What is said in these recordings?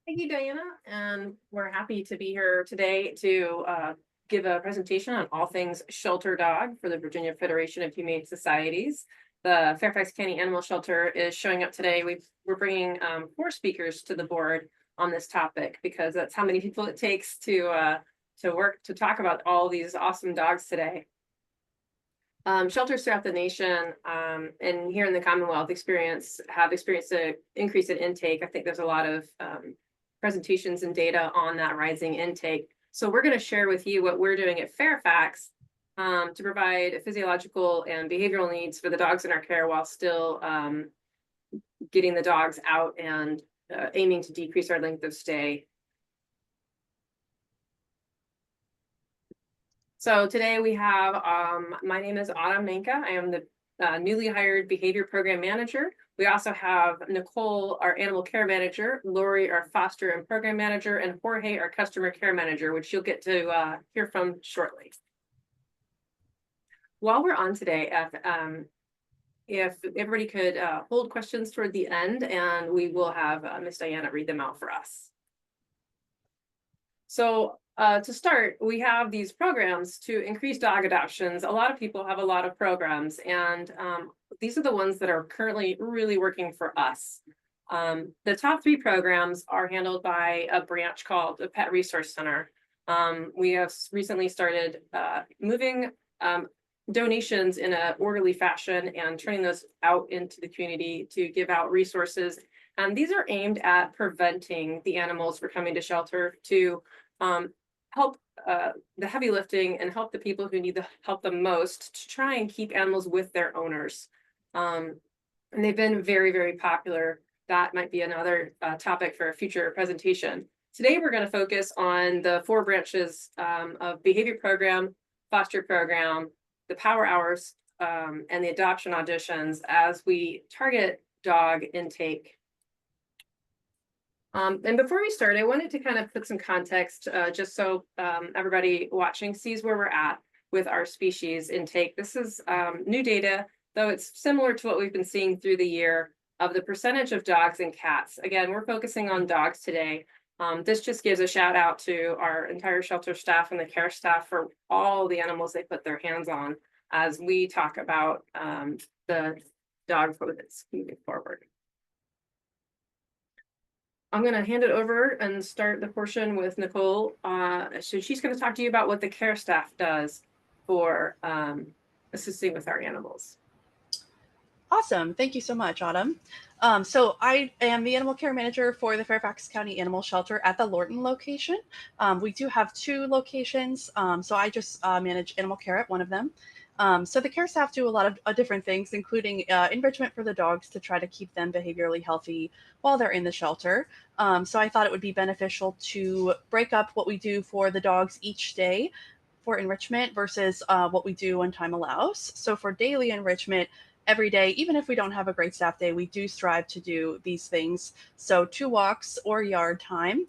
Thank you, Diana, and we're happy to be here today to give a presentation on all things shelter dog for the Virginia Federation of Humane Societies. The Fairfax County Animal Shelter is showing up today. We're bringing 4 speakers to the board on this topic because that's how many people it takes to work to talk about all these awesome dogs today. Shelters throughout the nation and here in the Commonwealth have experienced an increase in intake. I think there's a lot of presentations and data on that rising intake. So we're going to share with you what we're doing at Fairfax to provide physiological and behavioral needs for the dogs in our care while still getting the dogs out and aiming to decrease our length of stay. So today we have, my name is Manka. I am the newly hired behavior program manager. We also have Nicole, our animal care manager, Lori, our foster and program manager, and Jorge, our customer care manager, which you'll get to hear from shortly. While we're on today, if everybody could hold questions toward the end, and we will have Miss Diana read them out for us. So to start, we have these programs to increase dog adoptions. A lot of people have a lot of programs, and these are the ones that are currently really working for us. The top 3 programs are handled by a branch called the Pet Resource Center. We have recently started moving donations in an orderly fashion and turning those out into the community to give out resources. And these are aimed at preventing the animals from coming to shelter to help the heavy lifting and help the people who need the help the most to try and keep animals with their owners. And they've been very, very popular. That might be another topic for a future presentation. Today, we're going to focus on the 4 branches of behavior program, foster program, the power hours, and the adoption auditions as we target dog intake. And before we start, I wanted to kind of put some context just so everybody watching sees where we're at with our species intake. This is new data, though it's similar to what we've been seeing through the year of the percentage of dogs and cats. Again, we're focusing on dogs today. This just gives a shout out to our entire shelter staff and the care staff for all the animals they put their hands on as we talk about the dog focus moving forward. I'm going to hand it over and start the portion with Nicole. So she's going to talk to you about what the care staff does for assisting with our animals. Awesome. Thank you so much, Autumn. So I am the animal care manager for the Fairfax County Animal Shelter at the Lorton location. We do have 2 locations, so I just manage animal care at one of them. So the care staff do a lot of different things, including enrichment for the dogs to try to keep them behaviorally healthy while they're in the shelter. So I thought it would be beneficial to break up what we do for the dogs each day for enrichment versus what we do when time allows. So for daily enrichment, every day, even if we don't have a great staff day, we do strive to do these things. So 2 walks or yard time,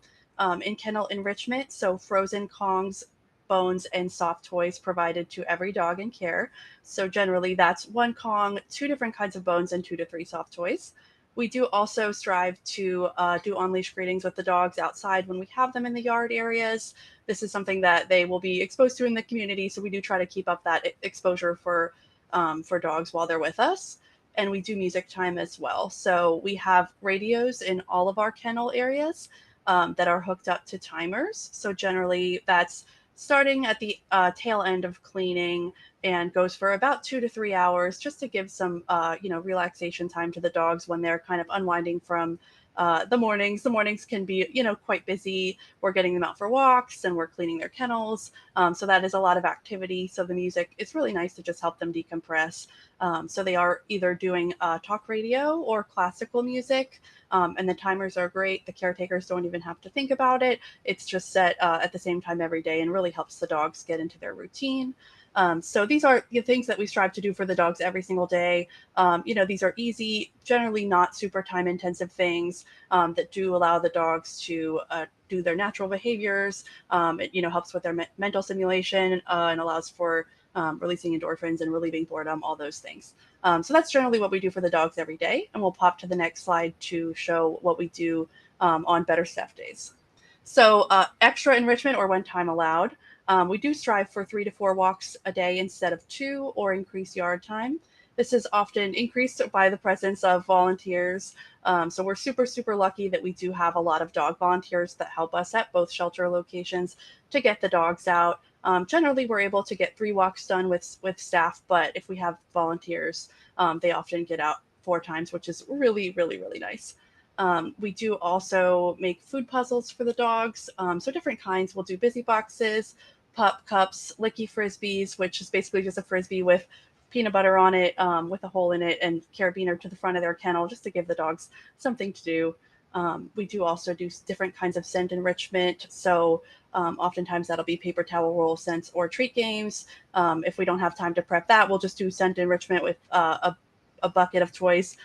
in kennel enrichment, so frozen Kongs, bones, and soft toys provided to every dog in care. So generally that's 1 Kong, 2 different kinds of bones, and 2 to 3 soft toys. We do also strive to do on-leash greetings with the dogs outside when we have them in the yard areas. This is something that they will be exposed to in the community, so we do try to keep up that exposure for dogs while they're with us. And we do music time as well. So we have radios in all of our kennel areas that are hooked up to timers. So generally that's starting at the tail end of cleaning and goes for about 2 to 3 hours just to give some, relaxation time to the dogs when they're kind of unwinding from the mornings. The mornings can be, quite busy. We're getting them out for walks and we're cleaning their kennels. So that is a lot of activity. So the music, it's really nice to just help them decompress. So they are either doing talk radio or classical music. And the timers are great. The caretakers don't even have to think about it. It's just set at the same time every day and really helps the dogs get into their routine. So these are the things that we strive to do for the dogs every single day. These are easy, generally not super time intensive things that do allow the dogs to do their natural behaviors. It helps with their mental stimulation and allows for releasing endorphins and relieving boredom, all those things. So that's generally what we do for the dogs every day. And we'll pop to the next slide to show what we do on better staff days. So extra enrichment or when time allowed. We do strive for 3 to 4 walks a day instead of 2 or increase yard time. This is often increased by the presence of volunteers. So we're super, super lucky that we do have a lot of dog volunteers that help us at both shelter locations to get the dogs out. Generally, we're able to get 3 walks done with staff, but if we have volunteers, they often get out 4 times, which is really, really, really nice. We do also make food puzzles for the dogs. So different kinds. We'll do busy boxes, pup cups, licky frisbees, which is basically just a frisbee with peanut butter on it, with a hole in it, and carabiner to the front of their kennel just to give the dogs something to do. We do also do different kinds of scent enrichment. So oftentimes that'll be paper towel roll scents or treat games. If we don't have time to prep that, we'll just do scent enrichment with a bucket of toys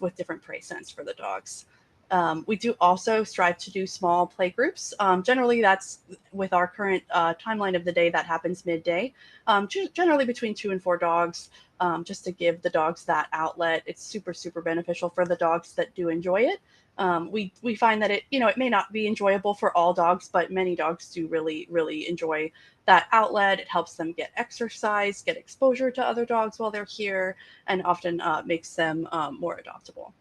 with different prey scents for the dogs. We do also strive to do small play groups. Generally, that's with our current timeline of the day that happens midday, generally between 2 and 4 dogs, just to give the dogs that outlet. It's super, super beneficial for the dogs that do enjoy it. We find that it may not be enjoyable for all dogs, but many dogs do really, really enjoy that outlet. It helps them get exercise, get exposure to other dogs while they're here, and often makes them more adoptable.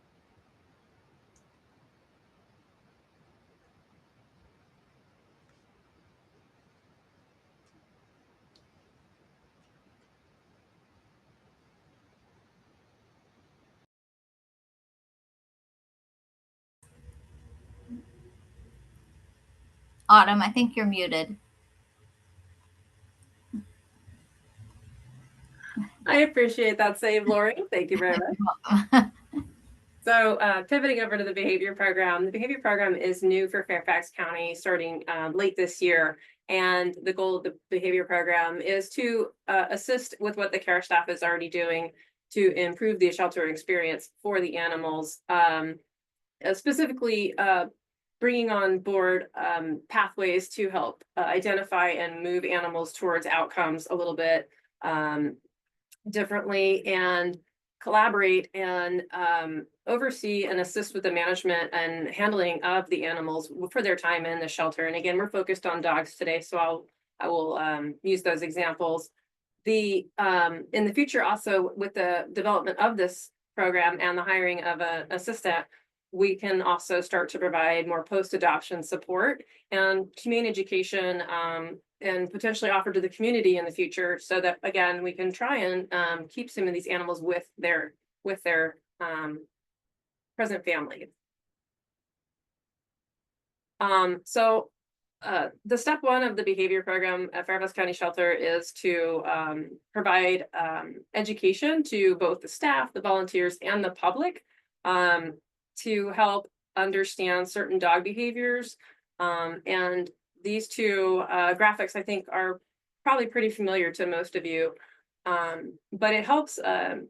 Autumn, I think you're muted. I appreciate that save, Lori. Thank you very much. So pivoting over to the behavior program is new for Fairfax County starting late this year. And the goal of the behavior program is to assist with what the care staff is already doing to improve the shelter experience for the animals, specifically bringing on board pathways to help identify and move animals towards outcomes a little bit differently, and collaborate and oversee and assist with the management and handling of the animals for their time in the shelter. And again, we're focused on dogs today, so I will use those examples. In the future, also with the development of this program and the hiring of an assistant, we can also start to provide more post-adoption support and community education, and potentially offer to the community in the future, so that again we can try and keep some of these animals with their present families. So the step one of the behavior program at Fairfax County Shelter is to provide education to both the staff, the volunteers, and the public to help understand certain dog behaviors. And these 2 graphics, I think, are probably pretty familiar to most of you. But it helps,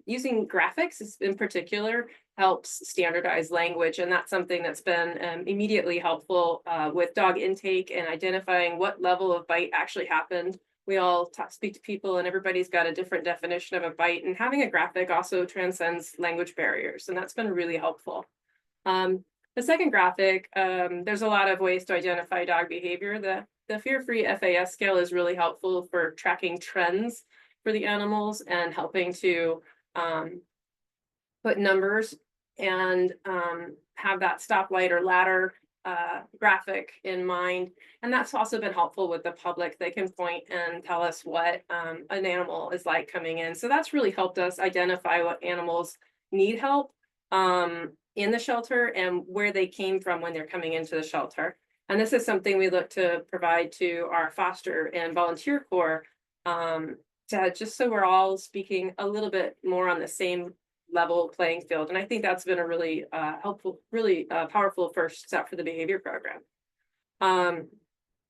using graphics in particular, helps standardize language. And that's something that's been immediately helpful with dog intake and identifying what level of bite actually happened. We all speak to people and everybody's got a different definition of a bite. And having a graphic also transcends language barriers. And that's been really helpful. The second graphic, there's a lot of ways to identify dog behavior. The fear-free FAS scale is really helpful for tracking trends for the animals and helping to put numbers and have that stoplight or ladder graphic in mind. And that's also been helpful with the public. They can point and tell us what an animal is like coming in. So that's really helped us identify what animals need help in the shelter and where they came from when they're coming into the shelter. And this is something we look to provide to our foster and volunteer corps, just so we're all speaking a little bit more on the same level playing field. And I think that's been a really helpful, really powerful first step for the behavior program.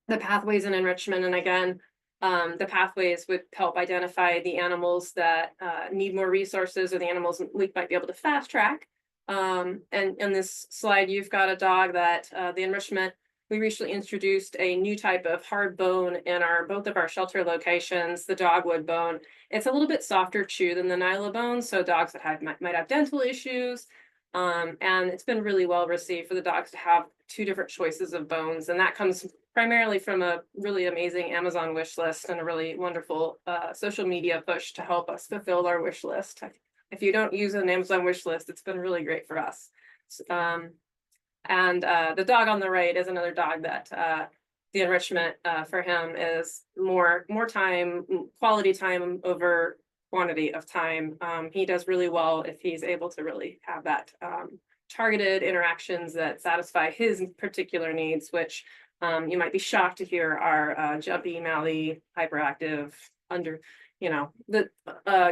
The pathways and enrichment, and again, the pathways would help identify the animals that need more resources, or the animals we might be able to fast track. And in this slide, you've got a dog that the enrichment, we recently introduced a new type of hard bone in both of our shelter locations, the dogwood bone. It's a little bit softer chew than the nyla bone, so dogs that might have dental issues, and it's been really well received for the dogs to have 2 different choices of bones, and that comes primarily from a really amazing Amazon wish list and a really wonderful social media push to help us fulfill our wish list. If you don't use an Amazon wish list, it's been really great for us. And the dog on the right is another dog that the enrichment for him is more time, quality time over quantity of time. He does really well if he's able to really have that targeted interactions that satisfy his particular needs, which you might be shocked to hear are jumpy, mouthy, hyperactive, under, the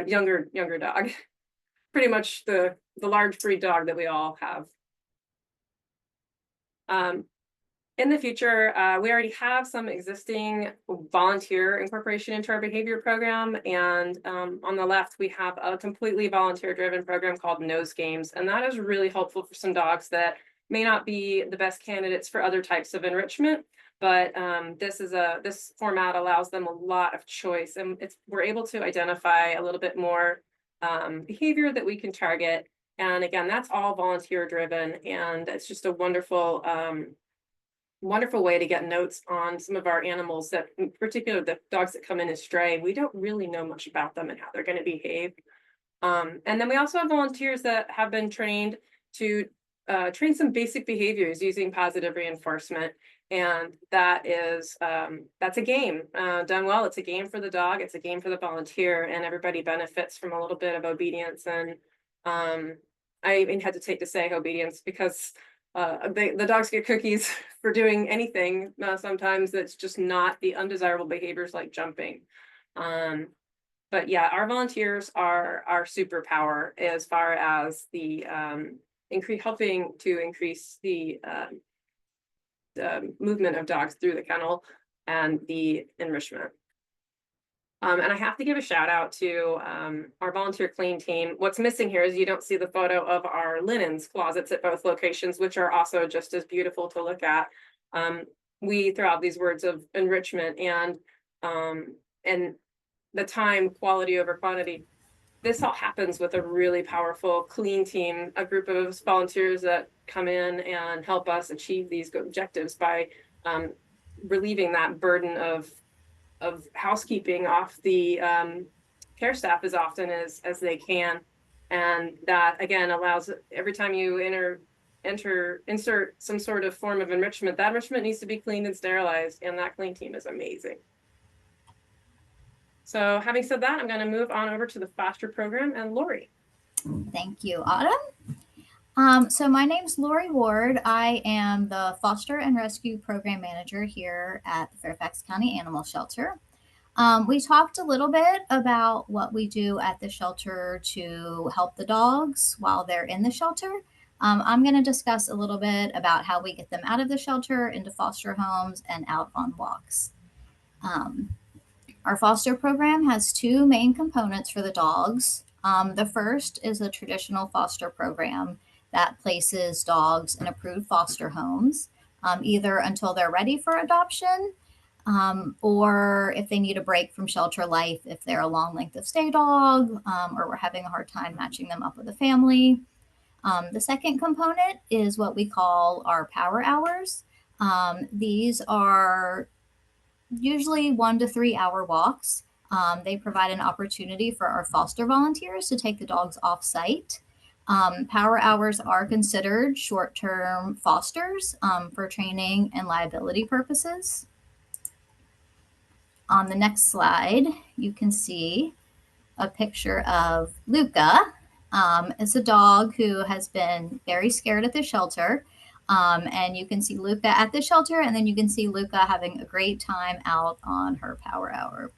younger dog. Pretty much the large breed dog that we all have. In the future, we already have some existing volunteer incorporation into our behavior program. And on the left, we have a completely volunteer-driven program called Nose Games. And that is really helpful for some dogs that may not be the best candidates for other types of enrichment. But this format allows them a lot of choice. And we're able to identify a little bit more behavior that we can target. And again, that's all volunteer driven. And it's just a wonderful way to get notes on some of our animals, that in particular the dogs that come in as stray. We don't really know much about them and how they're going to behave. And then we also have volunteers that have been trained to train some basic behaviors using positive reinforcement. And that's a game done well. It's a game for the dog, it's a game for the volunteer, and everybody benefits from a little bit of obedience. And I even hesitate to say obedience because the dogs get cookies for doing anything. Sometimes that's just not the undesirable behaviors like jumping. But yeah, our volunteers are our superpower as far as the helping to increase the movement of dogs through the kennel and the enrichment. And I have to give a shout out to our volunteer clean team. What's missing here is you don't see the photo of our linens closets at both locations, which are also just as beautiful to look at. We throw out these words of enrichment and the time, quality over quantity. This all happens with a really powerful clean team, a group of volunteers that come in and help us achieve these objectives by relieving that burden of housekeeping off the care staff as often as they can. And that again allows, every time you insert some sort of form of enrichment, that enrichment needs to be cleaned and sterilized, and that clean team is amazing. So having said that, I'm going to move on over to the foster program and Lori. Thank you, Autumn. So my name's Lori Ward. I am the Foster and Rescue Program Manager here at the Fairfax County Animal Shelter. We talked a little bit about what we do at the shelter to help the dogs while they're in the shelter. I'm going to discuss a little bit about how we get them out of the shelter into foster homes and out on walks. Our foster program has 2 main components for the dogs. The first is a traditional foster program that places dogs in approved foster homes, either until they're ready for adoption, or if they need a break from shelter life, if they're a long length of stay dog, or we're having a hard time matching them up with a family. The second component is what we call our power hours. These are usually 1 to 3 hour walks. They provide an opportunity for our foster volunteers to take the dogs off site. Power hours are considered short-term fosters for training and liability purposes. On the next slide, you can see a picture of Luca. It's a dog who has been very scared at the shelter. And you can see Luca at the shelter, and then you can see Luca having a great time out on her power hour.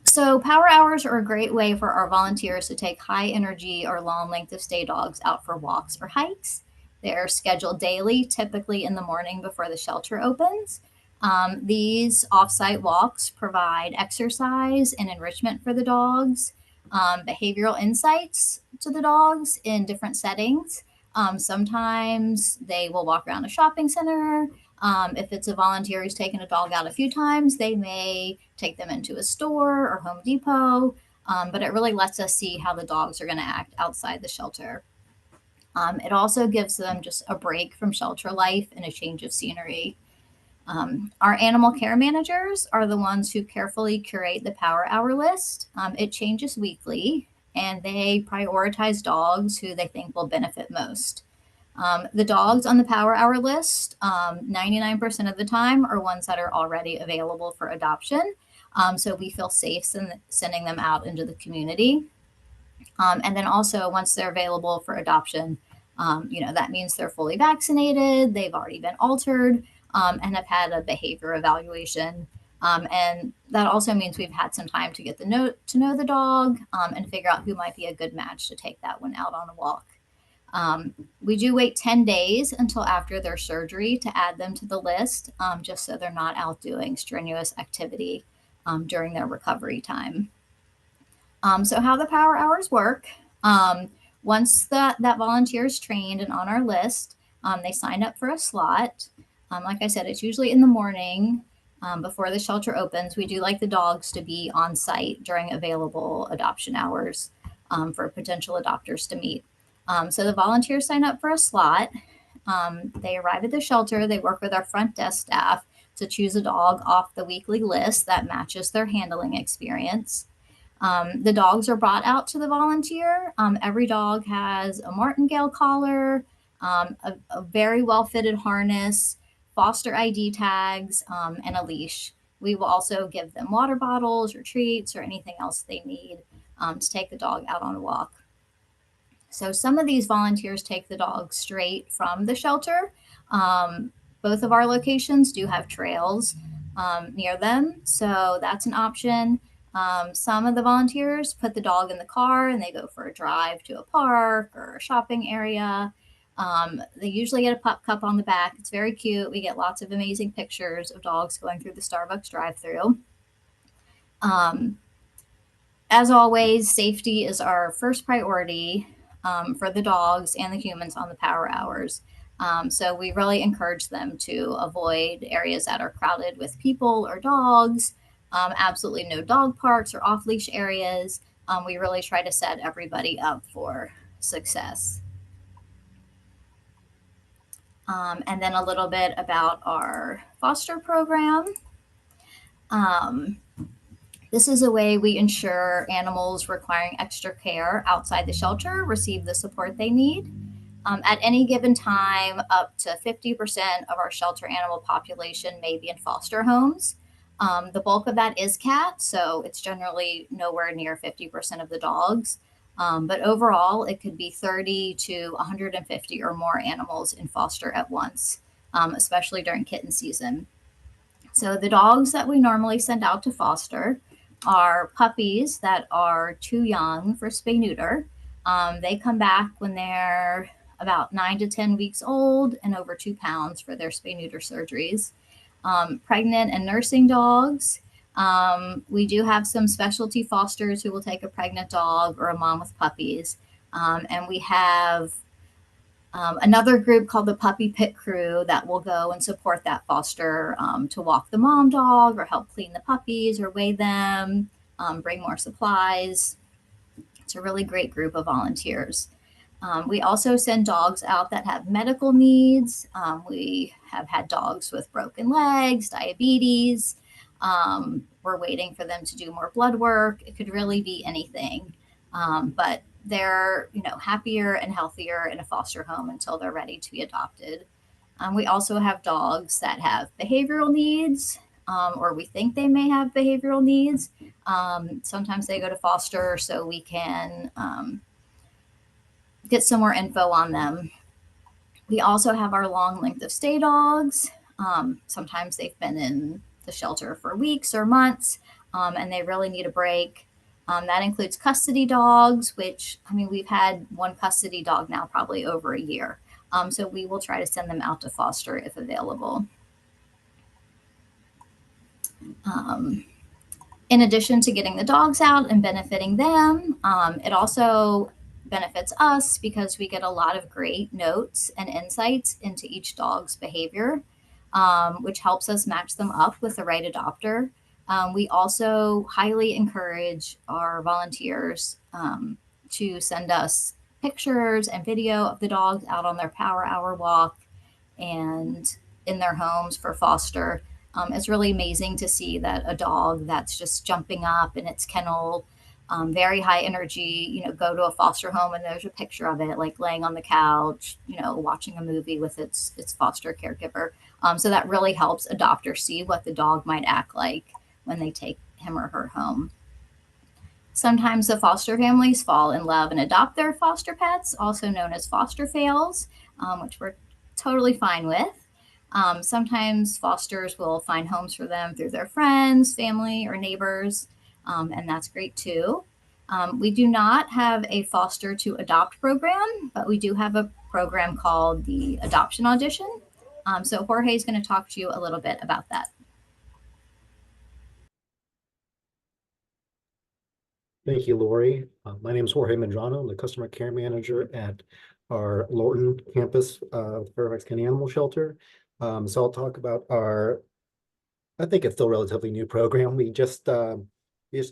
So power hours are a great way for our volunteers to take high energy or long length of stay dogs out for walks or hikes. They're scheduled daily, typically in the morning before the shelter opens. These off-site walks provide exercise and enrichment for the dogs, behavioral insights to the dogs in different settings. Sometimes they will walk around a shopping center. If it's a volunteer who's taken a dog out a few times, they may take them into a store or Home Depot, but it really lets us see how the dogs are going to act outside the shelter. It also gives them just a break from shelter life and a change of scenery. Our animal care managers are the ones who carefully curate the power hour list. It changes weekly, and they prioritize dogs who they think will benefit most. The dogs on the power hour list, 99% of the time, are ones that are already available for adoption. So we feel safe sending them out into the community. And then also, once they're available for adoption, that means they're fully vaccinated, they've already been altered, and have had a behavior evaluation. And that also means we've had some time to get to know the dog, and figure out who might be a good match to take that one out on a walk. We do wait 10 days until after their surgery to add them to the list, just so they're not out doing strenuous activity during their recovery time. So how the power hours work, once that volunteer is trained and on our list, they sign up for a slot. Like I said, it's usually in the morning before the shelter opens. We do like the dogs to be on site during available adoption hours for potential adopters to meet. So the volunteers sign up for a slot. They arrive at the shelter. They work with our front desk staff to choose a dog off the weekly list that matches their handling experience. The dogs are brought out to the volunteer. Every dog has a martingale collar, a very well-fitted harness, foster ID tags, and a leash. We will also give them water bottles or treats or anything else they need to take the dog out on a walk. So some of these volunteers take the dog straight from the shelter. Both of our locations do have trails near them, so that's an option. Some of the volunteers put the dog in the car and they go for a drive to a park or a shopping area. They usually get a pup cup on the back. It's very cute. We get lots of amazing pictures of dogs going through the Starbucks drive-through. As always, safety is our first priority for the dogs and the humans on the power hours. So we really encourage them to avoid areas that are crowded with people or dogs. Absolutely no dog parks or off-leash areas. We really try to set everybody up for success. And then a little bit about our foster program. This is a way we ensure animals requiring extra care outside the shelter receive the support they need. At any given time, up to 50% of our shelter animal population may be in foster homes. The bulk of that is cats, so it's generally nowhere near 50% of the dogs. But overall, it could be 30 to 150 or more animals in foster at once, especially during kitten season. So the dogs that we normally send out to foster are puppies that are too young for spay neuter. They come back when they're about 9 to 10 weeks old and over 2 pounds for their spay neuter surgeries. Pregnant and nursing dogs. We do have some specialty fosters who will take a pregnant dog or a mom with puppies. And we have another group called the Puppy Pit Crew that will go and support that foster to walk the mom dog or help clean the puppies or weigh them, bring more supplies. It's a really great group of volunteers. We also send dogs out that have medical needs. We have had dogs with broken legs, diabetes. We're waiting for them to do more blood work. It could really be anything. But they're, happier and healthier in a foster home until they're ready to be adopted. We also have dogs that have behavioral needs, or we think they may have behavioral needs. Sometimes they go to foster so we can get some more info on them. We also have our long length of stay dogs. Sometimes they've been in the shelter for weeks or months, and they really need a break. That includes custody dogs, which, we've had one custody dog now probably over a year. So we will try to send them out to foster if available. In addition to getting the dogs out and benefiting them, it also benefits us because we get a lot of great notes and insights into each dog's behavior, which helps us match them up with the right adopter. We also highly encourage our volunteers to send us pictures and video of the dogs out on their power hour walk and in their homes for foster. It's really amazing to see that a dog that's just jumping up in its kennel, very high energy, go to a foster home and there's a picture of it, like laying on the couch, watching a movie with its foster caregiver. So that really helps adopters see what the dog might act like when they take him or her home. Sometimes the foster families fall in love and adopt their foster pets, also known as foster fails, which we're totally fine with. Sometimes fosters will find homes for them through their friends, family, or neighbors, and that's great too. We do not have a foster to adopt program, but we do have a program called the Adoption Audition. So Jorge is going to talk to you a little bit about that. Thank you, Lori. My name is Jorge Medrano. I'm the customer care manager at our Lorton campus, Fairfax County Animal Shelter. So I'll talk about I think it's still a relatively new program. We just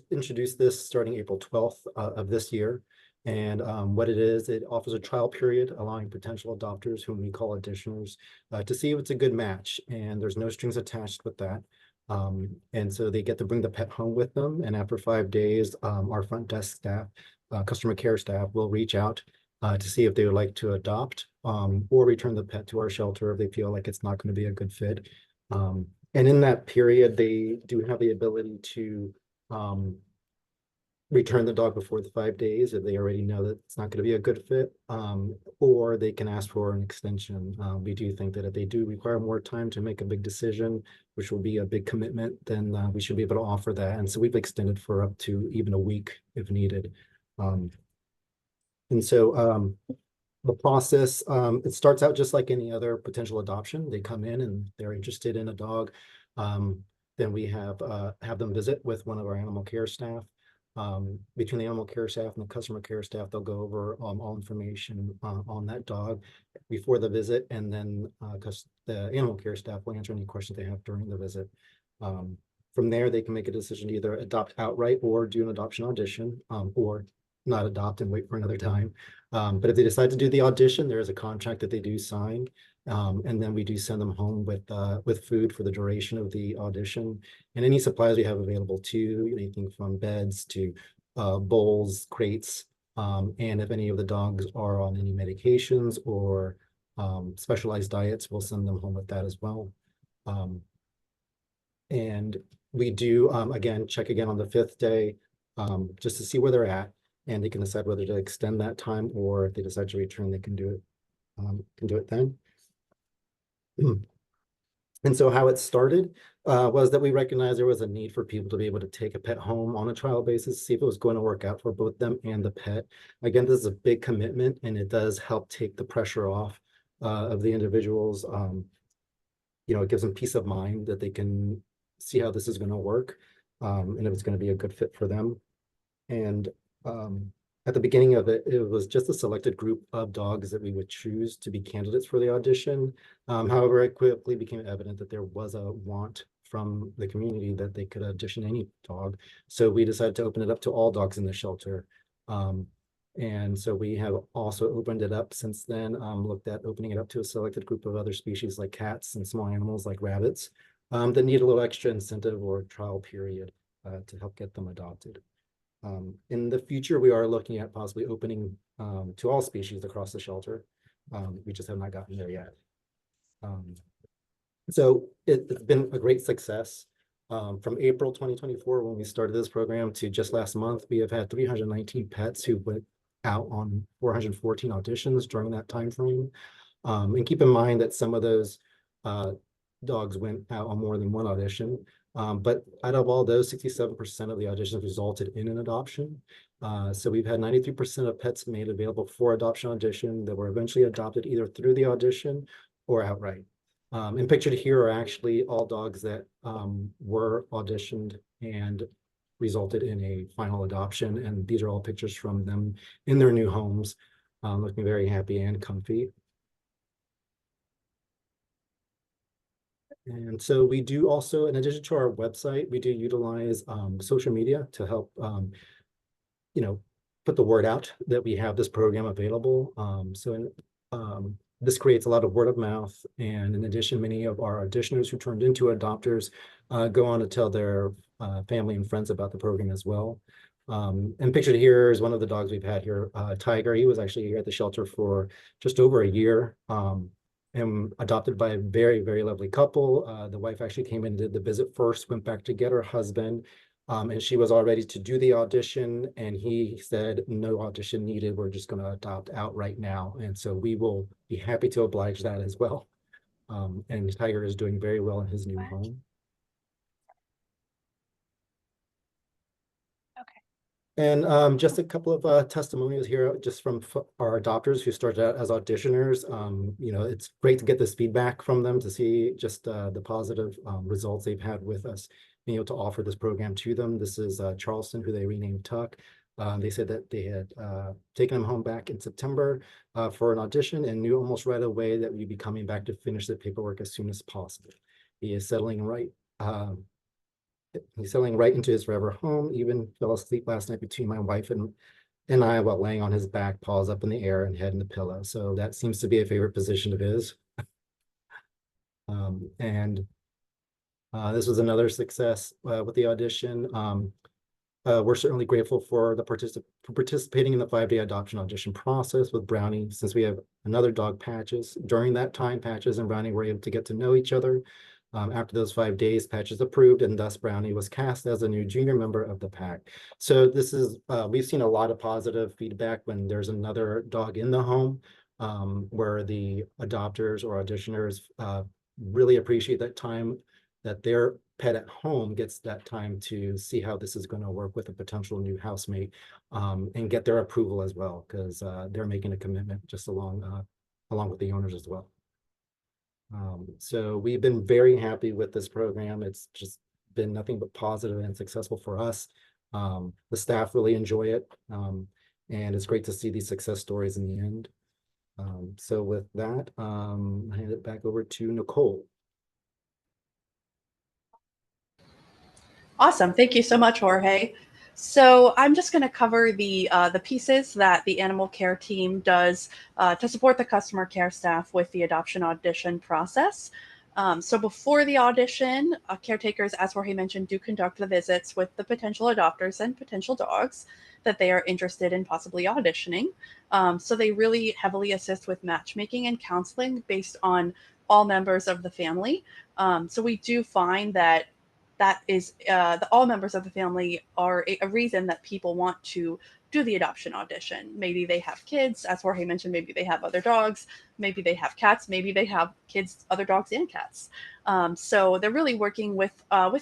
introduced this starting April 12th of this year. And what it is, it offers a trial period allowing potential adopters, whom we call additioners, to see if it's a good match. And there's no strings attached with that. And so they get to bring the pet home with them. And after 5 days, our front desk staff, customer care staff will reach out to see if they would like to adopt or return the pet to our shelter if they feel like it's not going to be a good fit. And in that period, they do have the ability to return the dog before the 5 days if they already know that it's not going to be a good fit, or they can ask for an extension. We do think that if they do require more time to make a big decision, which will be a big commitment, then we should be able to offer that. And so we've extended for up to even a week if needed. And so the process, it starts out just like any other potential adoption. They come in and they're interested in a dog. Then we have them visit with one of our animal care staff. Between the animal care staff and the customer care staff, they'll go over all information on that dog before the visit, and then the animal care staff will answer any questions they have during the visit. From there, they can make a decision to either adopt outright or do an adoption audition, or not adopt and wait for another time. But if they decide to do the audition, there is a contract that they do sign. And then we do send them home with food for the duration of the audition and any supplies we have available too, anything from beds to bowls, crates. And if any of the dogs are on any medications or specialized diets, we'll send them home with that as well. And we do, again, check again on the 5th day just to see where they're at. And they can decide whether to extend that time, or if they decide to return, they can do it then. And so how it started was that we recognized there was a need for people to be able to take a pet home on a trial basis, see if it was going to work out for both them and the pet. Again, this is a big commitment, and it does help take the pressure off of the individuals. It gives them peace of mind that they can see how this is going to work, and if it's going to be a good fit for them. And at the beginning of it, it was just a selected group of dogs that we would choose to be candidates for the audition. However, it quickly became evident that there was a want from the community that they could audition any dog. So we decided to open it up to all dogs in the shelter. And so we have also opened it up since then, looked at opening it up to a selected group of other species like cats and small animals like rabbits that need a little extra incentive or trial period to help get them adopted. In the future, we are looking at possibly opening to all species across the shelter. We just have not gotten there yet. So it's been a great success. From April 2024, when we started this program, to just last month, we have had 319 pets who went out on 414 auditions during that time frame. And keep in mind that some of those dogs went out on more than one audition. But out of all those, 67% of the auditions resulted in an adoption. So we've had 93% of pets made available for adoption audition that were eventually adopted either through the audition or outright. And pictured here are actually all dogs that were auditioned and resulted in a final adoption. And these are all pictures from them in their new homes, looking very happy and comfy. And so we do also, in addition to our website, we do utilize social media to help, put the word out that we have this program available. This creates a lot of word of mouth. And in addition, many of our auditioners who turned into adopters go on to tell their family and friends about the program as well. And pictured here is one of the dogs we've had here, Tiger. He was actually here at the shelter for just over a year. And adopted by a very, very lovely couple. The wife actually came in and did the visit first, went back to get her husband, and she was all ready to do the audition. And he said, no audition needed. We're just going to adopt out right now. And so we will be happy to oblige that as well. And Tiger is doing very well in his new home. And just a couple of testimonials here, just from our adopters who started out as auditioners. It's great to get this feedback from them, to see just the positive results they've had with us, being able to offer this program to them. This is Charleston, who they renamed Tuck. They said that they had taken him home back in September for an audition, and knew almost right away that we'd be coming back to finish the paperwork as soon as possible. He is settling right. He's settling right into his forever home. Even fell asleep last night between my wife and I, while laying on his back, paws up in the air and head in the pillow. So that seems to be a favorite position of his. This was another success with the audition. We're certainly grateful for participating in the 5-day adoption audition process with Brownie, since we have another dog, Patches. During that time, Patches and Brownie were able to get to know each other. After those 5 days, Patches approved, and thus Brownie was cast as a new junior member of the pack. So this is, we've seen a lot of positive feedback when there's another dog in the home, where the adopters or auditioners really appreciate that time that their pet at home gets that time to see how this is going to work with a potential new housemate, and get their approval as well, because they're making a commitment just along with the owners as well. So we've been very happy with this program. It's just been nothing but positive and successful for us. The staff really enjoy it, and it's great to see these success stories in the end. So with that, I hand it back over to Nicole. Awesome. Thank you so much, Jorge. So I'm just going to cover the pieces that the animal care team does to support the customer care staff with the adoption audition process. So before the audition, caretakers, as Jorge mentioned, do conduct the visits with the potential adopters and potential dogs that they are interested in possibly auditioning. So they really heavily assist with matchmaking and counseling based on all members of the family. So we do find that is all members of the family are a reason that people want to do the adoption audition. Maybe they have kids, as Jorge mentioned, maybe they have other dogs, maybe they have cats, maybe they have kids, other dogs and cats. So they're really working with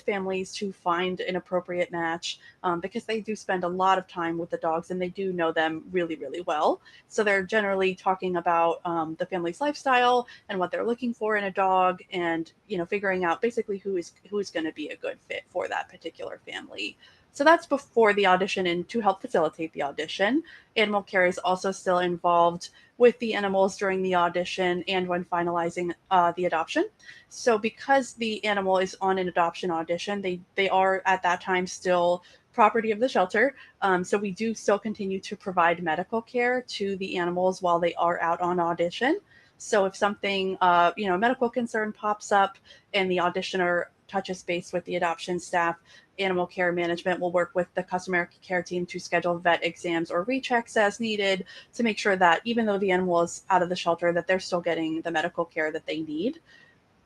families to find an appropriate match, because they do spend a lot of time with the dogs and they do know them really, really well. So they're generally talking about the family's lifestyle and what they're looking for in a dog, and figuring out basically who is going to be a good fit for that particular family. So that's before the audition, and to help facilitate the audition, animal care is also still involved with the animals during the audition and when finalizing the adoption. So because the animal is on an adoption audition, they are at that time still property of the shelter. So we do still continue to provide medical care to the animals while they are out on audition. So if something, medical concern pops up and the auditioner touches base with the adoption staff, animal care management will work with the customer care team to schedule vet exams or rechecks as needed to make sure that even though the animal is out of the shelter, that they're still getting the medical care that they need.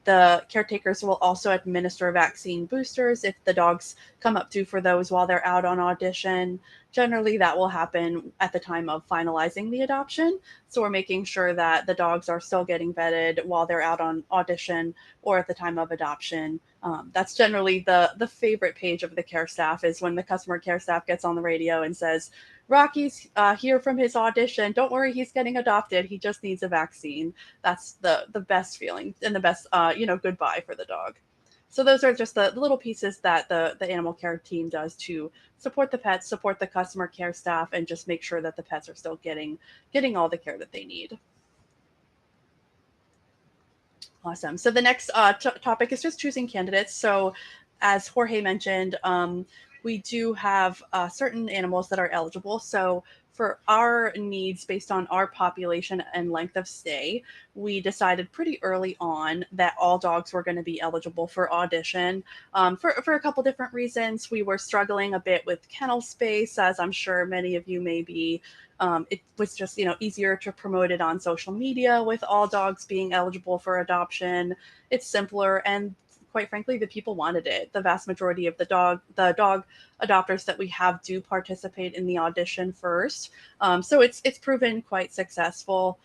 The caretakers will also administer vaccine boosters if the dogs come up due for those while they're out on audition. Generally, that will happen at the time of finalizing the adoption. So we're making sure that the dogs are still getting vetted while they're out on audition or at the time of adoption. That's generally the favorite page of the care staff, is when the customer care staff gets on the radio and says, Rocky's here from his audition. Don't worry, he's getting adopted. He just needs a vaccine. That's the best feeling and the best, goodbye for the dog. So those are just the little pieces that the animal care team does to support the pets, support the customer care staff, and just make sure that the pets are still getting all the care that they need. Awesome. So the next topic is just choosing candidates. So as Jorge mentioned, we do have certain animals that are eligible. So for our needs based on our population and length of stay, we decided pretty early on that all dogs were going to be eligible for audition for a couple different reasons. We were struggling a bit with kennel space, as I'm sure many of you may be. It was just, easier to promote it on social media with all dogs being eligible for adoption. It's simpler, and quite frankly, the people wanted it. The vast majority of the dog adopters that we have do participate in the audition first. So it's proven quite successful.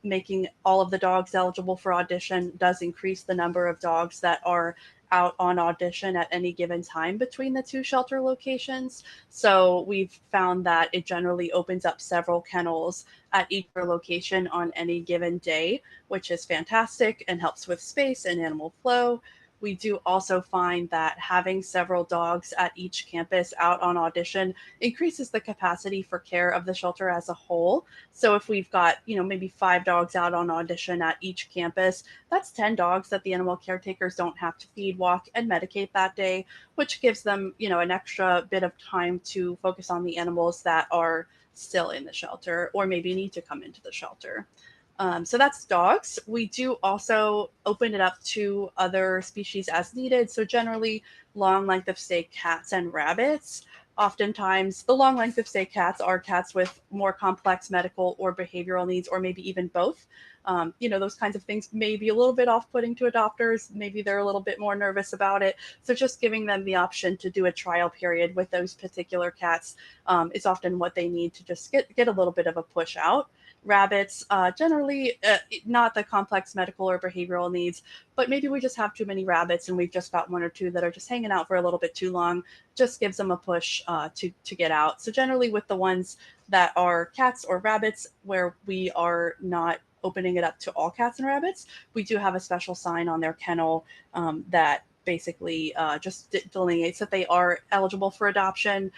Making all of the dogs eligible for audition does increase the number of dogs that are out on audition at any given time between the two shelter locations. So we've found that it generally opens up several kennels at each location on any given day, which is fantastic and helps with space and animal flow. We do also find that having several dogs at each campus out on audition increases the capacity for care of the shelter as a whole. So if we've got, maybe 5 dogs out on audition at each campus, that's 10 dogs that the animal caretakers don't have to feed, walk, and medicate that day, which gives them, an extra bit of time to focus on the animals that are still in the shelter or maybe need to come into the shelter. So that's dogs. We do also open it up to other species as needed. So generally long length of stay cats and rabbits. Oftentimes the long length of stay cats are cats with more complex medical or behavioral needs, or maybe even both. Those kinds of things may be a little bit off-putting to adopters. Maybe they're a little bit more nervous about it. So just giving them the option to do a trial period with those particular cats is often what they need to just get a little bit of a push out. Rabbits, generally not the complex medical or behavioral needs, but maybe we just have too many rabbits and we've just got 1 or 2 that are just hanging out for a little bit too long, just gives them a push to get out. So generally with the ones that are cats or rabbits where we are not opening it up to all cats and rabbits, we do have a special sign on their kennel that basically just delineates that they are eligible for audition.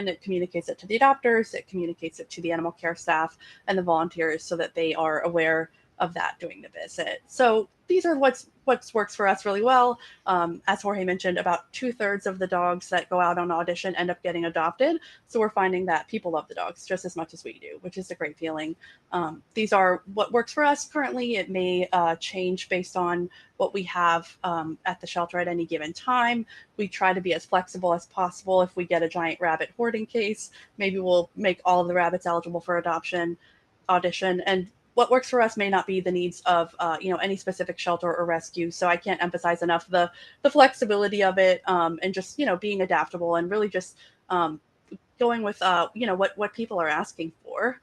It communicates it to the adopters, it communicates it to the animal care staff and the volunteers so that they are aware of that during the visit. So these are what works for us really well. As Jorge mentioned, about 2/3 of the dogs that go out on audition end up getting adopted. So we're finding that people love the dogs just as much as we do, which is a great feeling. These are what works for us currently. It may change based on what we have at the shelter at any given time. We try to be as flexible as possible. If we get a giant rabbit hoarding case, maybe we'll make all of the rabbits eligible for audition. And what works for us may not be the needs of any specific shelter or rescue. So I can't emphasize enough the flexibility of it, and just being adaptable and really just going with what people are asking for.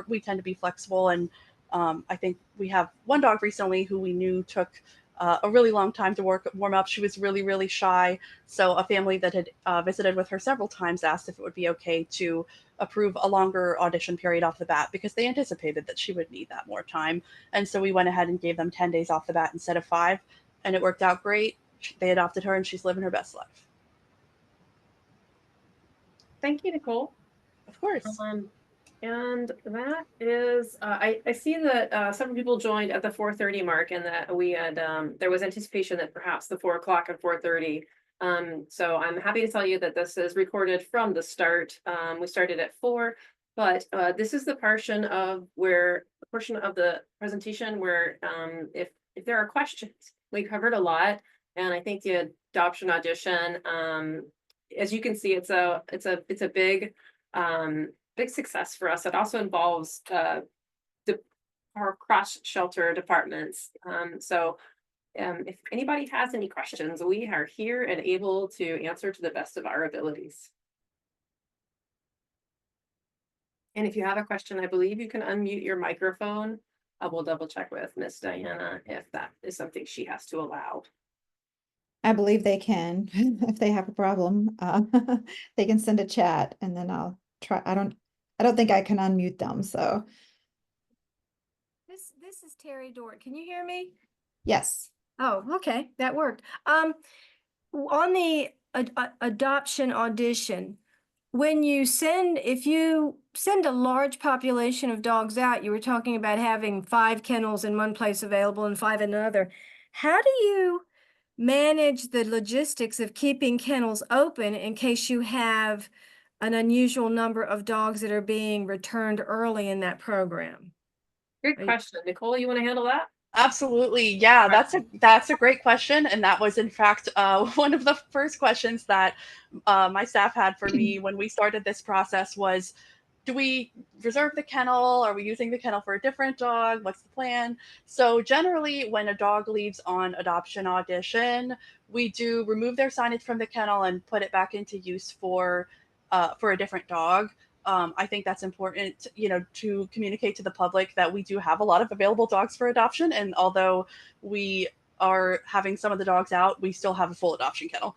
We tend to be flexible, and I think we have one dog recently who we knew took a really long time to warm up. She was really, really shy. So a family that had visited with her several times asked if it would be okay to approve a longer audition period off the bat because they anticipated that she would need that more time. And so we went ahead and gave them 10 days off the bat instead of 5, and it worked out great. They adopted her and she's living her best life. Thank you, Nicole. Of course. And that is, I see that several people joined at the 4:30 mark, and that we had there was anticipation that perhaps the 4 o'clock and 4:30. So I'm happy to tell you that this is recorded from the start. We started at 4, but this is the portion of the presentation where if there are questions, we covered a lot, and I think the adoption audition, as you can see, it's a big big success for us. It also involves our cross shelter departments. If anybody has any questions, we are here and able to answer to the best of our abilities. And if you have a question, I believe you can unmute your microphone. We'll double check with Miss Diana if that is something she has to allow. I believe they can. If they have a problem, they can send a chat and then I'll try. I don't think I can unmute them, so. This is Terry Dort. Can you hear me? Yes. Oh, okay, that worked. On the adoption audition, if you send a large population of dogs out, you were talking about having 5 kennels in one place available and 5 in another. How do you manage the logistics of keeping kennels open in case you have an unusual number of dogs that are being returned early in that program? Good question. Nicole, you want to handle that? Absolutely. Yeah, that's a great question. And that was in fact one of the first questions that my staff had for me when we started this process was, do we reserve the kennel? Are we using the kennel for a different dog? What's the plan? So generally when a dog leaves on adoption audition, we do remove their signage from the kennel and put it back into use for a different dog. I think that's important, to communicate to the public that we do have a lot of available dogs for adoption. And although we are having some of the dogs out, we still have a full adoption kennel.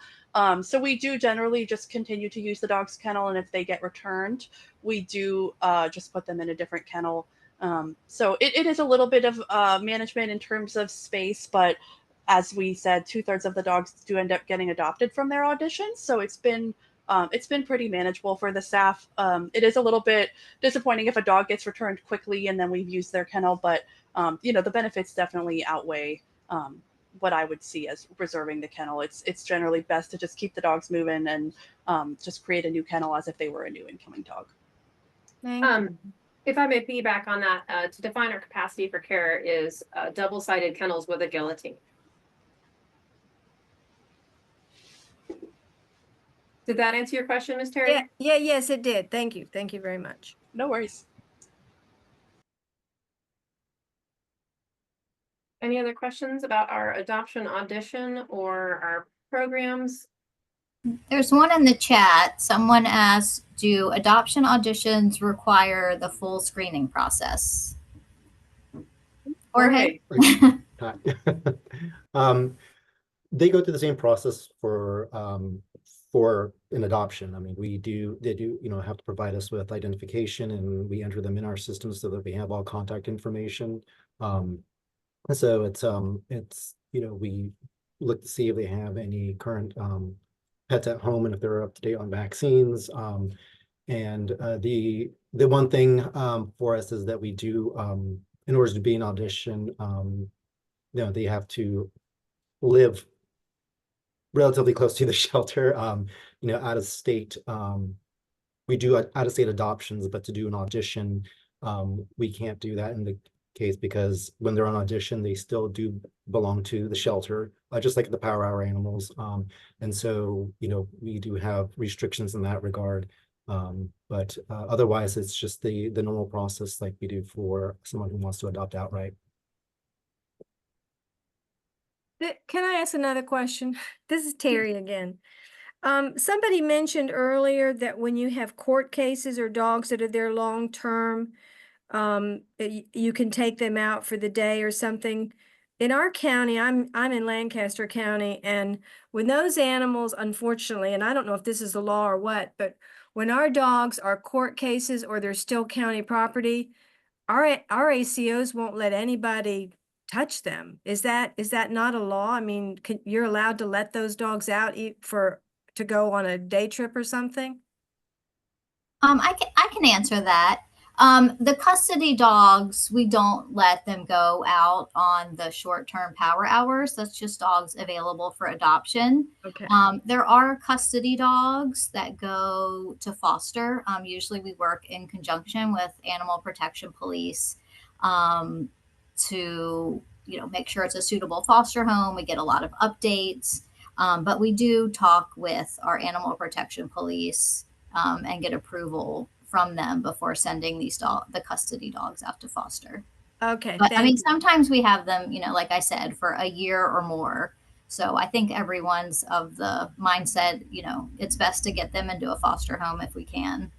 So we do generally just continue to use the dog's kennel. And if they get returned, we do just put them in a different kennel. So it is a little bit of management in terms of space, but as we said, 2/3 of the dogs do end up getting adopted from their auditions. So it's been pretty manageable for the staff. It is a little bit disappointing if a dog gets returned quickly and then we've used their kennel, but the benefits definitely outweigh what I would see as reserving the kennel. It's generally best to just keep the dogs moving and just create a new kennel as if they were a new incoming dog. Thank you. If I may piggyback on that, to define our capacity for care is double-sided kennels with a guillotine. Did that answer your question, Ms. Terry? Yes, it did. Thank you. Thank you very much. No worries. Any other questions about our adoption audition or our programs? There's one in the chat. Someone asked, do adoption auditions require the full screening process? Jorge? Hi. They go through the same process for an adoption. I mean, they do, have to provide us with identification, and we enter them in our system so that we have all contact information. So it's we look to see if they have any current pets at home and if they're up to date on vaccines. And the one thing for us is that we do, in order to be an audition, they have to live relatively close to the shelter, out of state. We do out of state adoptions, but to do an audition, we can't do that in the case because when they're on audition, they still do belong to the shelter, just like the Power Hour animals. And so, we do have restrictions in that regard. But otherwise, it's just the normal process like we do for someone who wants to adopt outright. Can I ask another question? This is Terry again. Somebody mentioned earlier that when you have court cases or dogs that are there long term, you can take them out for the day or something. In our county, I'm in Lancaster County, and when those animals, unfortunately, and I don't know if this is the law or what, but when our dogs are court cases or they're still county property, our ACOs won't let anybody touch them. Is that not a law? I mean, you're allowed to let those dogs out to go on a day trip or something? I can answer that. The custody dogs, we don't let them go out on the short-term power hours. That's just dogs available for adoption. Okay. There are custody dogs that go to foster. Usually we work in conjunction with Animal Protection Police to make sure it's a suitable foster home. We get a lot of updates, but we do talk with our Animal Protection Police and get approval from them before sending the custody dogs out to foster. Okay. But I mean, sometimes we have them, like I said, for a year or more. So I think everyone's of the mindset, it's best to get them into a foster home if we can.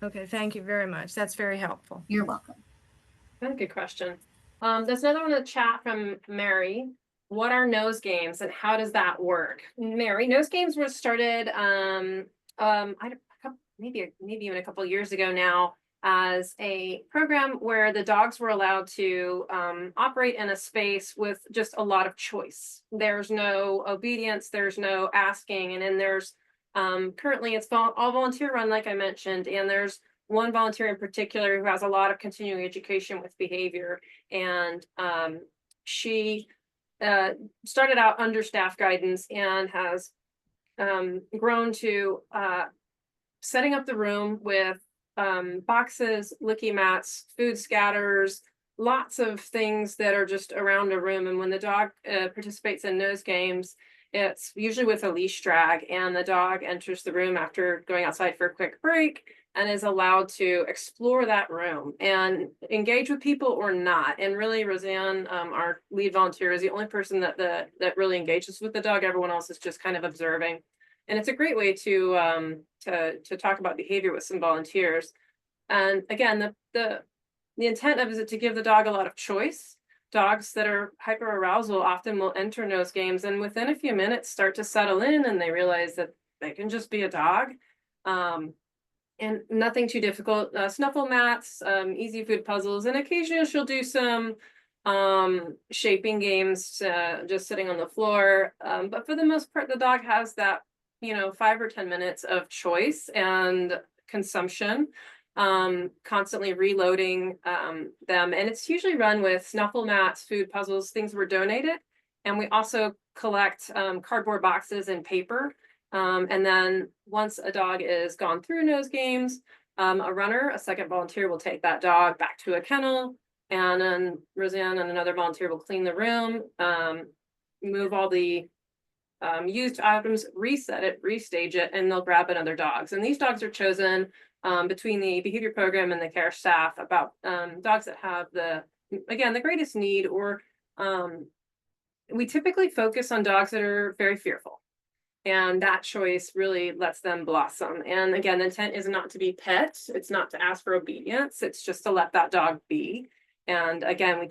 Okay. Thank you very much. That's very helpful. You're welcome. Good question. There's another one in the chat from Mary. What are nose games and how does that work? Mary, nose games were started maybe even a couple years ago now as a program where the dogs were allowed to operate in a space with just a lot of choice. There's no obedience, there's no asking, and then there's currently it's all volunteer run, like I mentioned, and there's one volunteer in particular who has a lot of continuing education with behavior, and she started out under staff guidance and has grown to setting up the room with boxes, licky mats, food scatters, lots of things that are just around a room. And when the dog participates in nose games, it's usually with a leash drag, and the dog enters the room after going outside for a quick break and is allowed to explore that room and engage with people or not. And really, Roseanne, our lead volunteer, is the only person that really engages with the dog. Everyone else is just kind of observing. And it's a great way to talk about behavior with some volunteers. And again, the intent of it is to give the dog a lot of choice. Dogs that are hyperarousal often will enter nose games and within a few minutes start to settle in, and they realize that they can just be a dog. And nothing too difficult. Snuffle mats, easy food puzzles, and occasionally she'll do some shaping games, just sitting on the floor. But for the most part, the dog has that, 5 or 10 minutes of choice and consumption, constantly reloading them. And it's usually run with snuffle mats, food puzzles, things were donated. And we also collect cardboard boxes and paper. And then once a dog is gone through nose games, a second volunteer will take that dog back to a kennel, and then Roseanne and another volunteer will clean the room, move all the used items, reset it, restage it, and they'll grab another dog. And these dogs are chosen between the behavior program and the care staff about dogs that have the greatest need, or we typically focus on dogs that are very fearful. And that choice really lets them blossom. And again, the intent is not to be pet. It's not to ask for obedience. It's just to let that dog be. And again,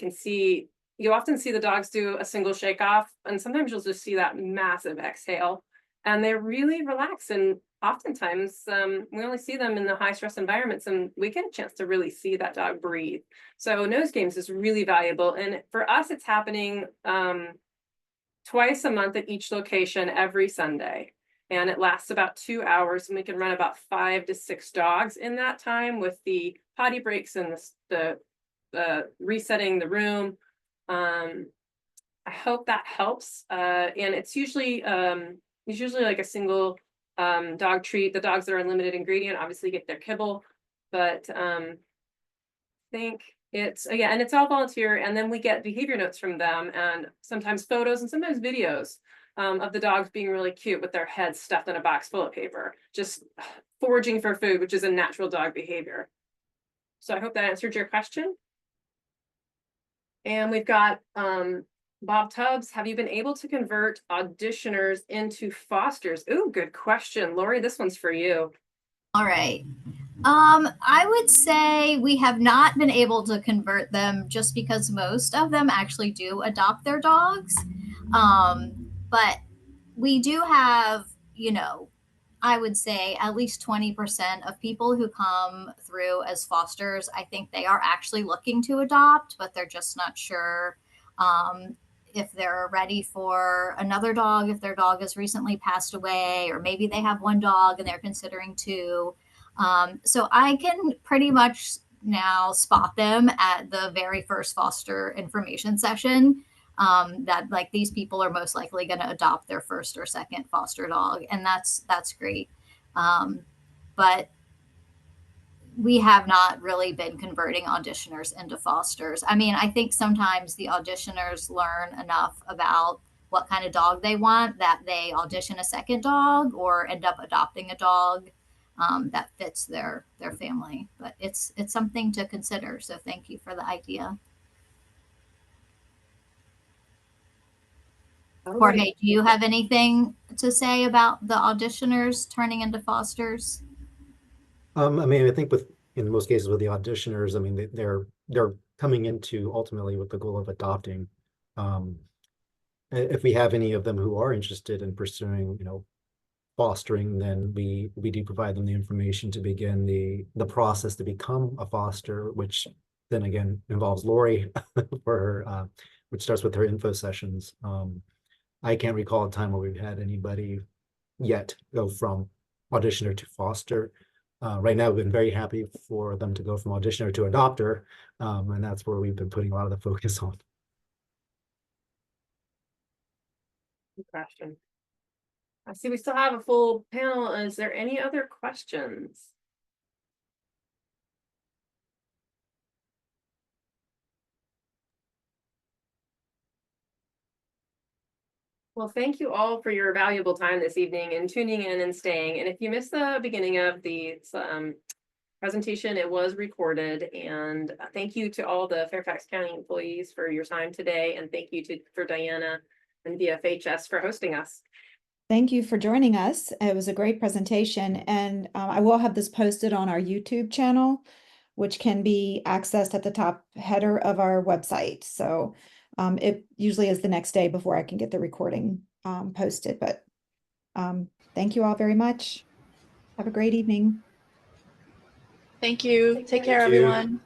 you often see the dogs do a single shake off, and sometimes you'll just see that massive exhale, and they're really relaxed. And oftentimes we only see them in the high stress environments, and we get a chance to really see that dog breathe. So nose games is really valuable. And for us, it's happening twice a month at each location every Sunday. And it lasts about 2 hours, and we can run about 5 to 6 dogs in that time, with the potty breaks and the resetting the room. I hope that helps. And it's usually like a single dog treat. The dogs that are unlimited ingredient obviously get their kibble, but I think and it's all volunteer, and then we get behavior notes from them, and sometimes photos and sometimes videos of the dogs being really cute with their heads stuffed in a box full of paper, just foraging for food, which is a natural dog behavior. So I hope that answered your question. And we've got Bob Tubbs. Have you been able to convert auditioners into fosters? Ooh, good question. Lori, this one's for you. All right. I would say we have not been able to convert them, just because most of them actually do adopt their dogs. But we do have, I would say at least 20% of people who come through as fosters, I think they are actually looking to adopt, but they're just not sure if they're ready for another dog, if their dog has recently passed away, or maybe they have one dog and they're considering 2. So I can pretty much now spot them at the very first foster information session, that like these people are most likely going to adopt their first or second foster dog. And that's great. But we have not really been converting auditioners into fosters. I mean, I think sometimes the auditioners learn enough about what kind of dog they want that they audition a second dog or end up adopting a dog that fits their family. But it's something to consider. So thank you for the idea. Jorge, do you have anything to say about the auditioners turning into fosters? I think in most cases with the auditioners, they're coming into ultimately with the goal of adopting. If we have any of them who are interested in pursuing, fostering, then we do provide them the information to begin the process to become a foster, which then again involves Lori for her, which starts with her info sessions. I can't recall a time where we've had anybody yet go from auditioner to foster. Right now, we've been very happy for them to go from auditioner to adopter, and that's where we've been putting a lot of the focus on. Good question. I see we still have a full panel. Is there any other questions? Well, thank you all for your valuable time this evening and tuning in and staying. And if you missed the beginning of the presentation, it was recorded. And thank you to all the Fairfax County employees for your time today. And thank you for Diana and VFHS for hosting us. Thank you for joining us. It was a great presentation, and I will have this posted on our YouTube channel, which can be accessed at the top header of our website. So it usually is the next day before I can get the recording posted, but thank you all very much. Have a great evening. Thank you. Take care, Thank you. everyone.